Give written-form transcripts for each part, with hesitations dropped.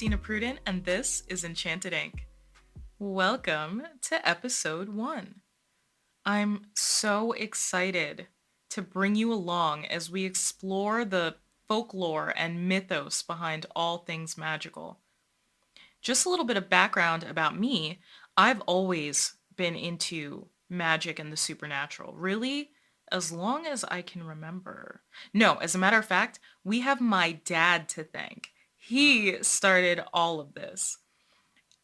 Christina Prudent, and this is Enchanted Ink. Welcome to episode 1. I'm so excited to bring you along as we explore the folklore and mythos behind all things magical. Just a little bit of background about me. I've always been into magic and the supernatural, really, as long as I can remember. No, as a matter of fact, we have my dad to thank. He started all of this.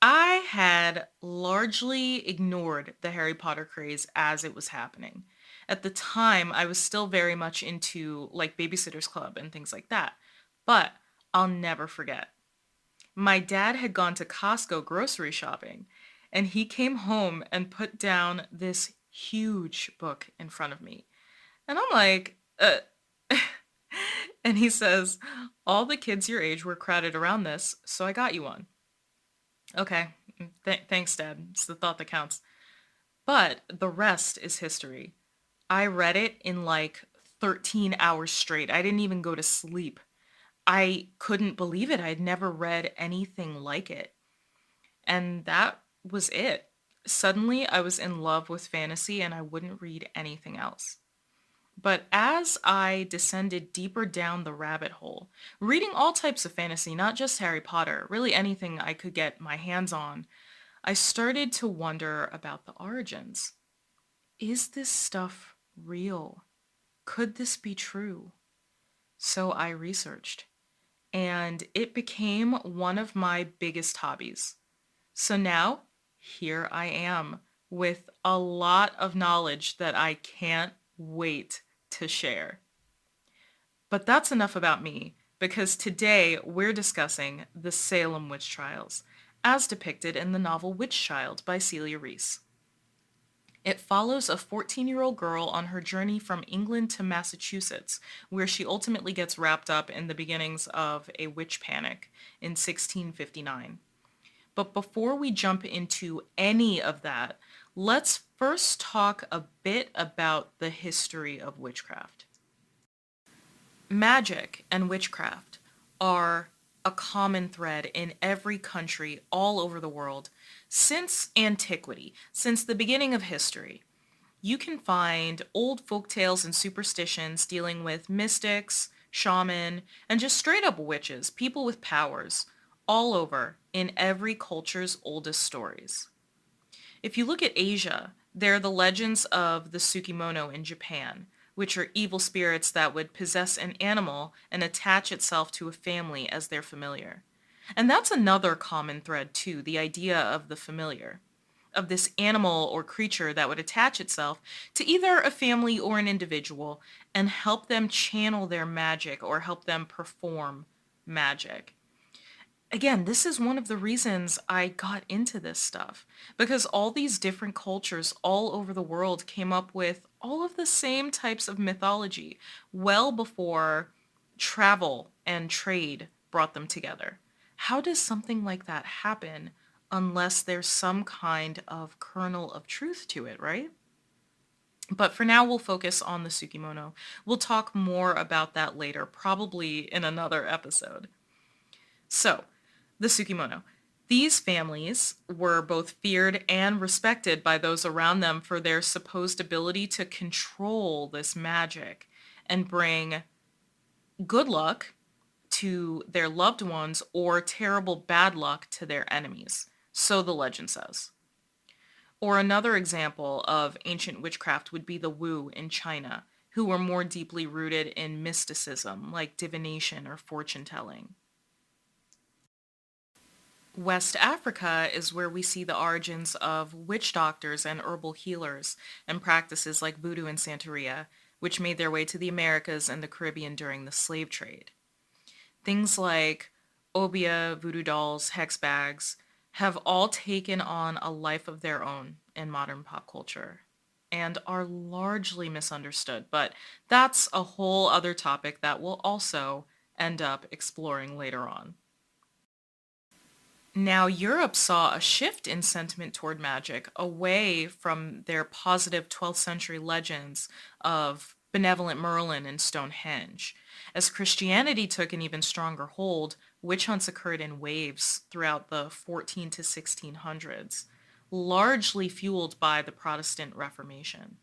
I had largely ignored the Harry Potter craze as it was happening. At the time, I was still very much into like Babysitter's Club and things like that. But I'll never forget. My dad had gone to Costco grocery shopping, and he came home and put down this huge book in front of me. And I'm like, and he says, all the kids your age were crowded around this, so I got you one. Okay, thanks, Dad. It's the thought that counts. But the rest is history. I read it in like 13 hours straight. I didn't even go to sleep. I couldn't believe it. I'd never read anything like it. And that was it. Suddenly, I was in love with fantasy and I wouldn't read anything else. But as I descended deeper down the rabbit hole, reading all types of fantasy, not just Harry Potter, really anything I could get my hands on, I started to wonder about the origins. Is this stuff real? Could this be true? So I researched, and it became one of my biggest hobbies. So now, here I am with a lot of knowledge that I can't wait to share. But that's enough about me, because today we're discussing the Salem Witch Trials, as depicted in the novel Witch Child by Celia Rees. It follows a 14-year-old girl on her journey from England to Massachusetts, where she ultimately gets wrapped up in the beginnings of a witch panic in 1659. But before we jump into any of that, let's first talk a bit about the history of witchcraft. Magic and witchcraft are a common thread in every country all over the world since antiquity, since the beginning of history. You can find old folk tales and superstitions dealing with mystics, shaman, and just straight up witches, people with powers, all over in every culture's oldest stories. If you look at Asia, there are the legends of the Tsukimono in Japan, which are evil spirits that would possess an animal and attach itself to a family as their familiar. And that's another common thread too, the idea of the familiar, of this animal or creature that would attach itself to either a family or an individual and help them channel their magic or help them perform magic. Again, this is one of the reasons I got into this stuff, because all these different cultures all over the world came up with all of the same types of mythology well before travel and trade brought them together. How does something like that happen unless there's some kind of kernel of truth to it, right? But for now, we'll focus on the Tsukimono. We'll talk more about that later, probably in another episode. So, the Tsukimono. These families were both feared and respected by those around them for their supposed ability to control this magic and bring good luck to their loved ones or terrible bad luck to their enemies. So the legend says. Or another example of ancient witchcraft would be the Wu in China, who were more deeply rooted in mysticism like divination or fortune telling. West Africa is where we see the origins of witch doctors and herbal healers and practices like voodoo and Santeria, which made their way to the Americas and the Caribbean during the slave trade. Things like obia, voodoo dolls, hex bags have all taken on a life of their own in modern pop culture and are largely misunderstood, but that's a whole other topic that we'll also end up exploring later on. Now, Europe saw a shift in sentiment toward magic away from their positive 12th century legends of benevolent Merlin and Stonehenge. As Christianity took an even stronger hold, witch hunts occurred in waves throughout the 14 to 1600s, largely fueled by the Protestant Reformation.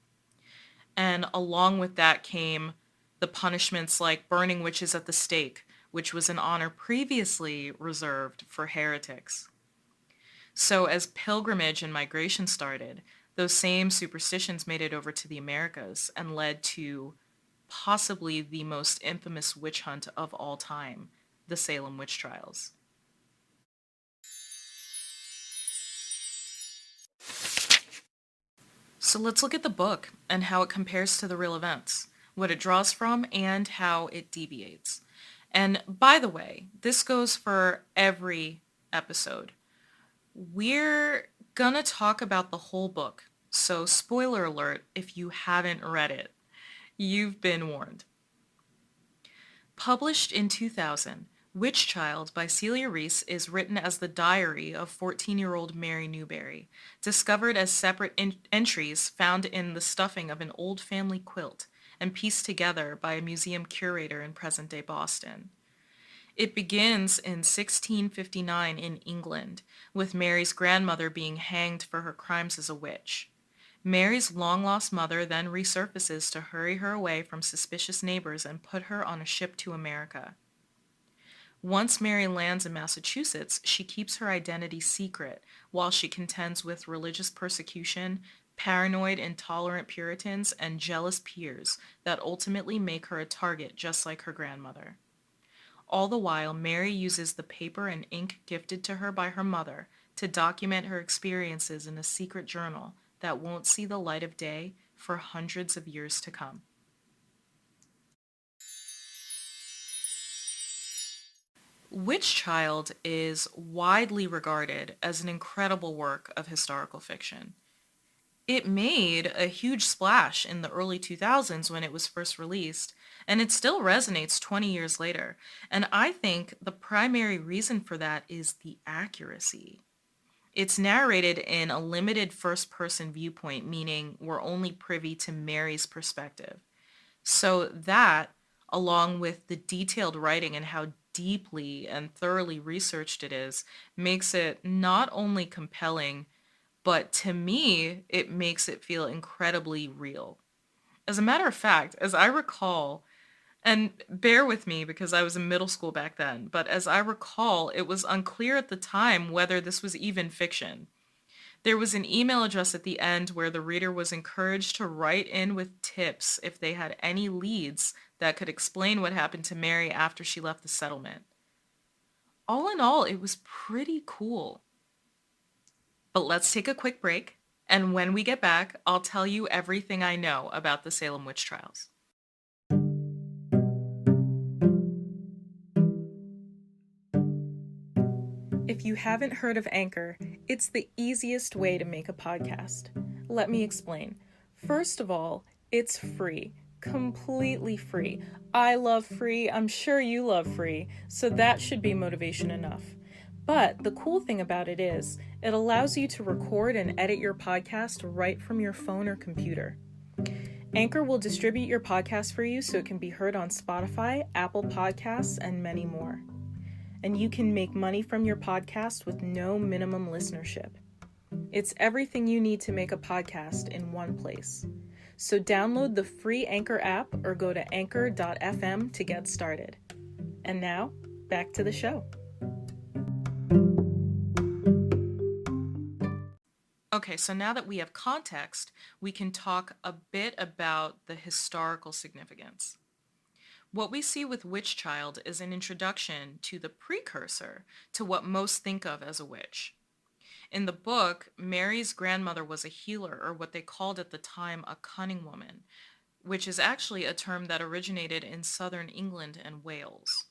And along with that came the punishments like burning witches at the stake, which was an honor previously reserved for heretics. So as pilgrimage and migration started, those same superstitions made it over to the Americas and led to possibly the most infamous witch hunt of all time, the Salem Witch Trials. So let's look at the book and how it compares to the real events, what it draws from, and how it deviates. And by the way, this goes for every episode. We're gonna talk about the whole book, so spoiler alert if you haven't read it. You've been warned. Published in 2000, Witch Child by Celia Rees is written as the diary of 14-year-old Mary Newberry, discovered as separate entries found in the stuffing of an old family quilt and pieced together by a museum curator in present-day Boston. It begins in 1659 in England, with Mary's grandmother being hanged for her crimes as a witch. Mary's long-lost mother then resurfaces to hurry her away from suspicious neighbors and put her on a ship to America. Once Mary lands in Massachusetts, she keeps her identity secret while she contends with religious persecution, paranoid, intolerant Puritans, and jealous peers that ultimately make her a target just like her grandmother. All the while, Mary uses the paper and ink gifted to her by her mother to document her experiences in a secret journal that won't see the light of day for hundreds of years to come. Witch Child is widely regarded as an incredible work of historical fiction. It made a huge splash in the early 2000s when it was first released, and it still resonates 20 years later. And I think the primary reason for that is the accuracy. It's narrated in a limited first-person viewpoint, meaning we're only privy to Mary's perspective. So that, along with the detailed writing and how deeply and thoroughly researched it is, makes it not only compelling, but to me, it makes it feel incredibly real. As a matter of fact, as I recall, and bear with me because I was in middle school back then, but as I recall, it was unclear at the time whether this was even fiction. There was an email address at the end where the reader was encouraged to write in with tips if they had any leads that could explain what happened to Mary after she left the settlement. All in all, it was pretty cool. But let's take a quick break, and when we get back, I'll tell you everything I know about the Salem Witch Trials. If you haven't heard of Anchor, it's the easiest way to make a podcast. Let me explain. First of all, it's free. Completely free. I love free. I'm sure you love free. So that should be motivation enough. But the cool thing about it is, it allows you to record and edit your podcast right from your phone or computer. Anchor will distribute your podcast for you so it can be heard on Spotify, Apple Podcasts, and many more. And you can make money from your podcast with no minimum listenership. It's everything you need to make a podcast in one place. So download the free Anchor app or go to anchor.fm to get started. And now, back to the show. Okay, so now that we have context, we can talk a bit about the historical significance. What we see with Witch Child is an introduction to the precursor to what most think of as a witch. In the book, Mary's grandmother was a healer, or what they called at the time a cunning woman, which is actually a term that originated in southern England and Wales.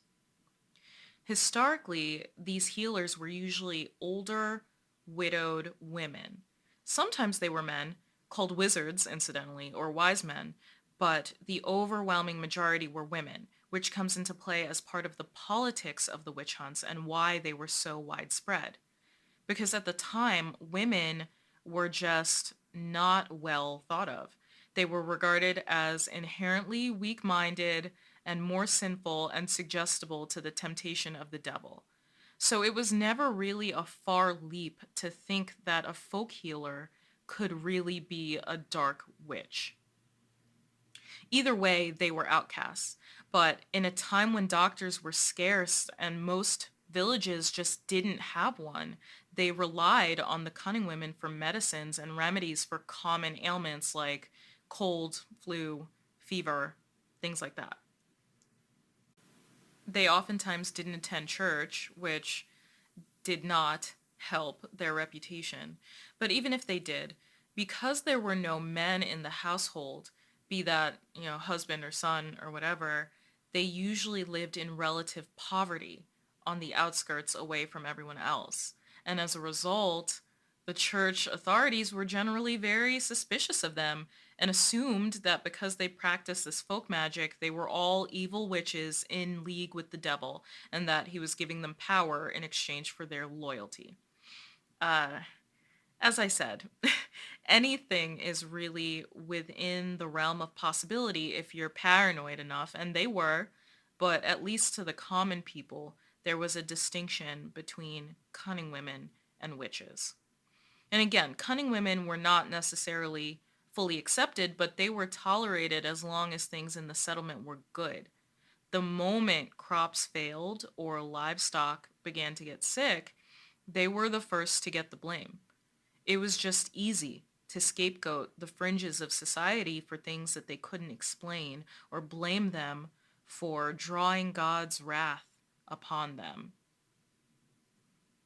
Historically, these healers were usually older, widowed women. Sometimes they were men, called wizards, incidentally, or wise men, but the overwhelming majority were women, which comes into play as part of the politics of the witch hunts and why they were so widespread. Because at the time, women were just not well thought of. They were regarded as inherently weak-minded and more sinful and suggestible to the temptation of the devil. So it was never really a far leap to think that a folk healer could really be a dark witch. Either way, they were outcasts. But in a time when doctors were scarce and most villages just didn't have one, they relied on the cunning women for medicines and remedies for common ailments like cold, flu, fever, things like that. They oftentimes didn't attend church, which did not help their reputation. But even if they did, because there were no men in the household, be that, husband or son or whatever, they usually lived in relative poverty on the outskirts away from everyone else. And as a result, the church authorities were generally very suspicious of them and assumed that because they practiced this folk magic, they were all evil witches in league with the devil, and that he was giving them power in exchange for their loyalty. Uh, as I said, anything is really within the realm of possibility if you're paranoid enough, and they were, but at least to the common people, there was a distinction between cunning women and witches. And again, cunning women were not necessarily fully accepted, but they were tolerated as long as things in the settlement were good. The moment crops failed or livestock began to get sick, they were the first to get the blame. It was just easy to scapegoat the fringes of society for things that they couldn't explain or blame them for drawing God's wrath upon them.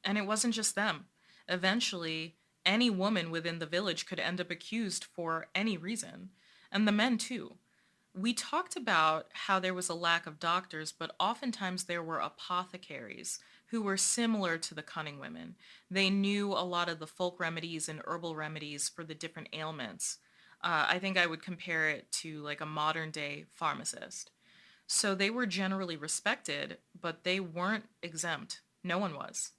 And it wasn't just them. Eventually, any woman within the village could end up accused for any reason, and the men too. We talked about how there was a lack of doctors, but oftentimes there were apothecaries who were similar to the cunning women. They knew a lot of the folk remedies and herbal remedies for the different ailments. I think I would compare it to like a modern day pharmacist. So they were generally respected, but they weren't exempt. No one was.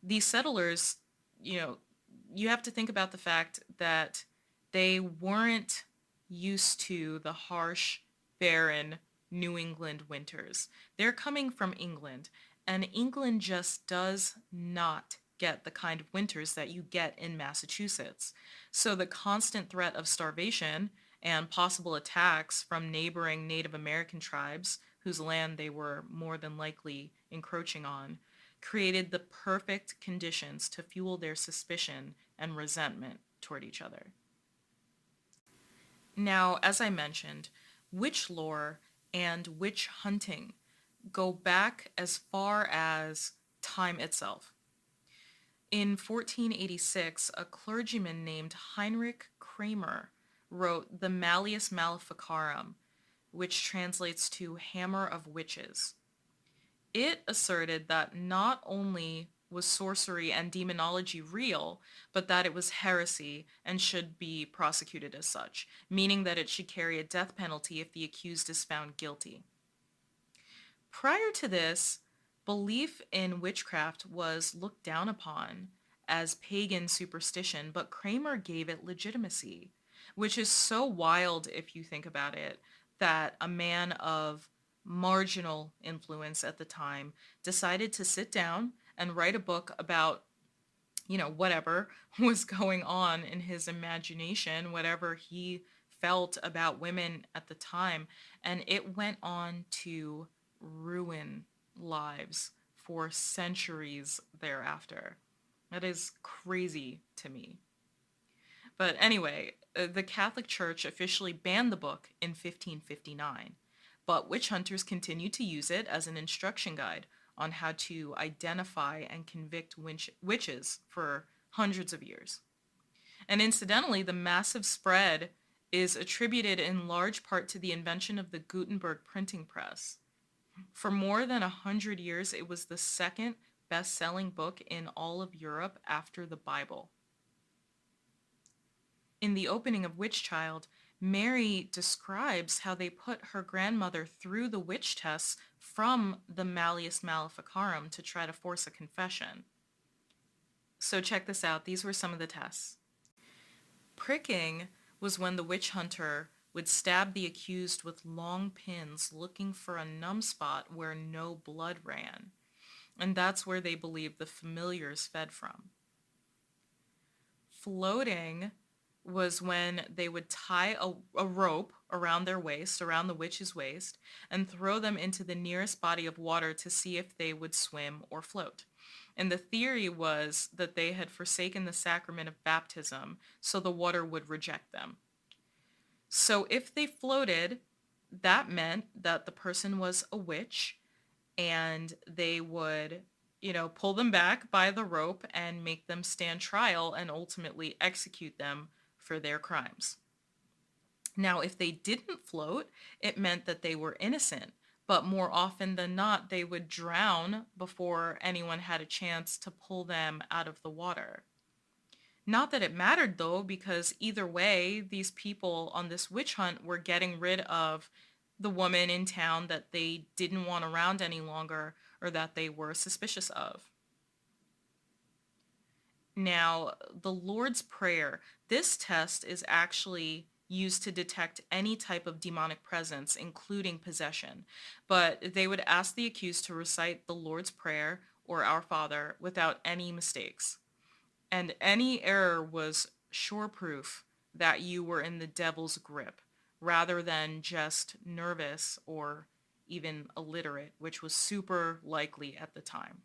These settlers, you know, you have to think about the fact that they weren't used to the harsh, barren New England winters. They're coming from England, and England just does not get the kind of winters that you get in Massachusetts. So the constant threat of starvation and possible attacks from neighboring Native American tribes, whose land they were more than likely encroaching on, created the perfect conditions to fuel their suspicion and resentment toward each other. Now, as I mentioned, witch lore and witch hunting go back as far as time itself. In 1486, a clergyman named Heinrich Kramer wrote the Malleus Maleficarum, which translates to Hammer of Witches. It asserted that not only was sorcery and demonology real, but that it was heresy and should be prosecuted as such, meaning that it should carry a death penalty if the accused is found guilty. Prior to this, belief in witchcraft was looked down upon as pagan superstition, but Kramer gave it legitimacy, which is so wild if you think about it, that a man of marginal influence at the time decided to sit down and write a book about, whatever was going on in his imagination, whatever he felt about women at the time, and it went on to ruin lives for centuries thereafter. That is crazy to me. But anyway, the Catholic Church officially banned the book in 1559, but witch hunters continued to use it as an instruction guide on how to identify and convict witches for hundreds of years. And incidentally, the massive spread is attributed in large part to the invention of the Gutenberg printing press. For more than 100 years, it was the second best-selling book in all of Europe after the Bible. In the opening of Witch Child, Mary describes how they put her grandmother through the witch tests from the Malleus Maleficarum to try to force a confession. So check this out. These were some of the tests. Pricking was when the witch hunter would stab the accused with long pins looking for a numb spot where no blood ran. And that's where they believed the familiars fed from. Floating was when they would tie a rope around their waist, around the witch's waist, and throw them into the nearest body of water to see if they would swim or float. And the theory was that they had forsaken the sacrament of baptism, so the water would reject them. So if they floated, that meant that the person was a witch, and they would, pull them back by the rope and make them stand trial and ultimately execute them for their crimes. Now, if they didn't float, it meant that they were innocent, but more often than not, they would drown before anyone had a chance to pull them out of the water. Not that it mattered though, because either way, these people on this witch hunt were getting rid of the woman in town that they didn't want around any longer or that they were suspicious of. Now, the Lord's Prayer, this test is actually used to detect any type of demonic presence, including possession. But they would ask the accused to recite the Lord's Prayer or Our Father without any mistakes. And any error was sure proof that you were in the devil's grip, rather than just nervous or even illiterate, which was super likely at the time.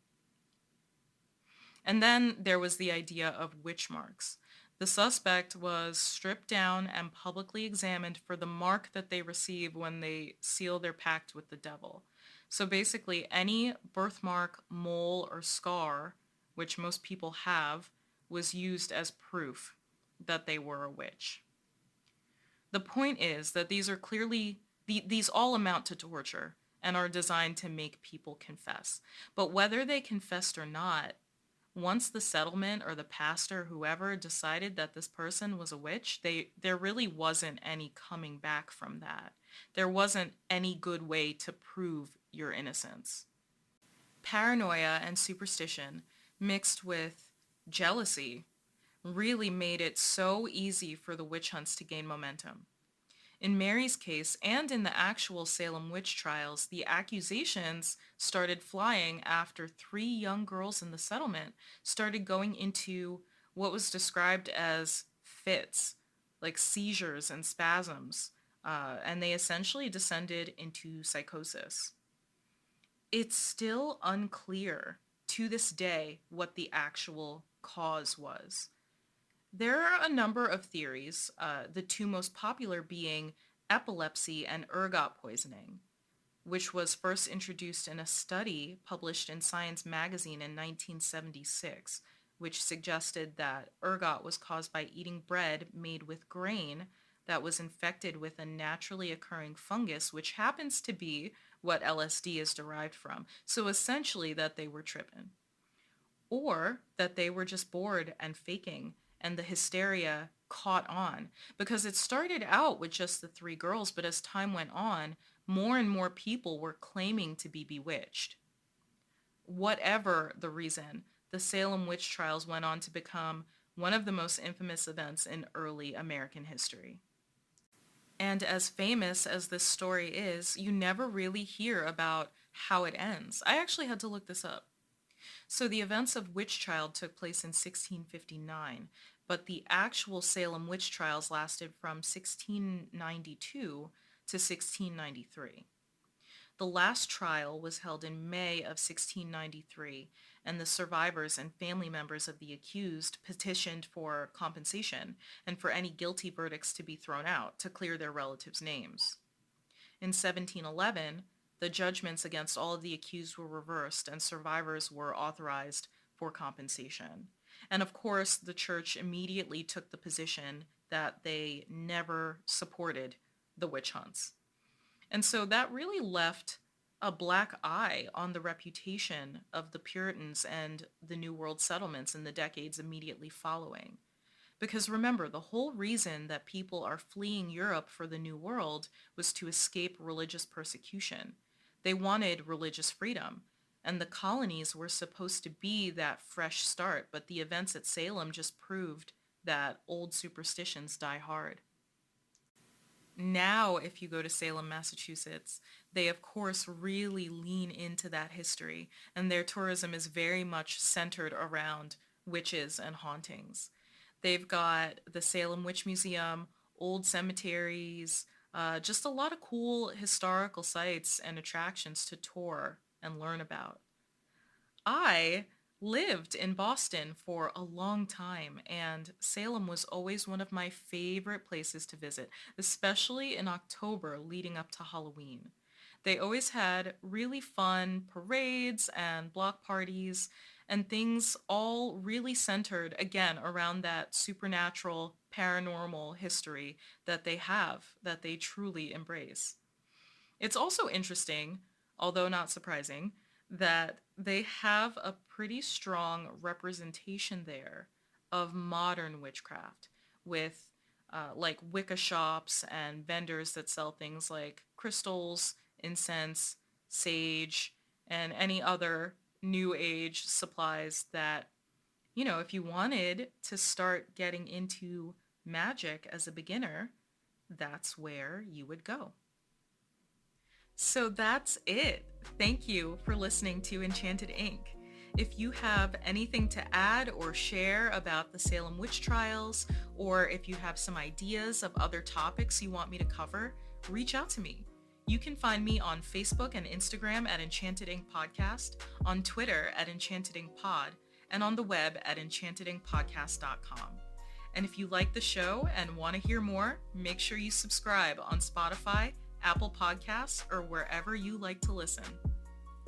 And then there was the idea of witch marks. The suspect was stripped down and publicly examined for the mark that they receive when they seal their pact with the devil. So basically, any birthmark, mole, or scar, which most people have, was used as proof that they were a witch. The point is that these are clearly, these all amount to torture and are designed to make people confess. But whether they confessed or not, once the settlement or the pastor, whoever, decided that this person was a witch, there really wasn't any coming back from that. There wasn't any good way to prove your innocence. Paranoia and superstition mixed with jealousy really made it so easy for the witch hunts to gain momentum. In Mary's case and in the actual Salem Witch Trials, the accusations started flying after 3 young girls in the settlement started going into what was described as fits, like seizures and spasms, and they essentially descended into psychosis. It's still unclear to this day what the actual cause was. There are a number of theories, the 2 most popular being epilepsy and ergot poisoning, which was first introduced in a study published in Science magazine in 1976, which suggested that ergot was caused by eating bread made with grain that was infected with a naturally occurring fungus, which happens to be what LSD is derived from. So essentially that they were tripping. Or that they were just bored and faking, and the hysteria caught on. Because it started out with just the 3 girls, but as time went on, more and more people were claiming to be bewitched. Whatever the reason, the Salem Witch Trials went on to become one of the most infamous events in early American history. And as famous as this story is, you never really hear about how it ends. I actually had to look this up. So the events of Witch Trial took place in 1659, but the actual Salem Witch Trials lasted from 1692 to 1693. The last trial was held in May of 1693, and the survivors and family members of the accused petitioned for compensation and for any guilty verdicts to be thrown out to clear their relatives' names. In 1711, the judgments against all of the accused were reversed and survivors were authorized for compensation. And of course, the church immediately took the position that they never supported the witch hunts. And so that really left a black eye on the reputation of the Puritans and the New World settlements in the decades immediately following. Because remember, the whole reason that people are fleeing Europe for the New World was to escape religious persecution. They wanted religious freedom, and the colonies were supposed to be that fresh start, but the events at Salem just proved that old superstitions die hard. Now, if you go to Salem, Massachusetts, they of course really lean into that history, and their tourism is very much centered around witches and hauntings. They've got the Salem Witch Museum, old cemeteries, just a lot of cool historical sites and attractions to tour and learn about. I lived in Boston for a long time, and Salem was always one of my favorite places to visit, especially in October leading up to Halloween. They always had really fun parades and block parties and things all really centered again around that supernatural, paranormal history that they have, that they truly embrace. It's also interesting, although not surprising, that they have a pretty strong representation there of modern witchcraft with like Wicca shops and vendors that sell things like crystals, incense, sage, and any other new age supplies that, if you wanted to start getting into magic as a beginner, that's where you would go. So that's it. Thank you for listening to Enchanted Ink. If you have anything to add or share about the Salem Witch Trials, or if you have some ideas of other topics you want me to cover, reach out to me. You can find me on Facebook and Instagram at Enchanted Ink Podcast, on Twitter at Enchanted Ink Pod, and on the web at enchantedinkpodcast.com. And if you like the show and want to hear more, make sure you subscribe on Spotify, Apple Podcasts, or wherever you like to listen.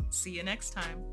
See you next time.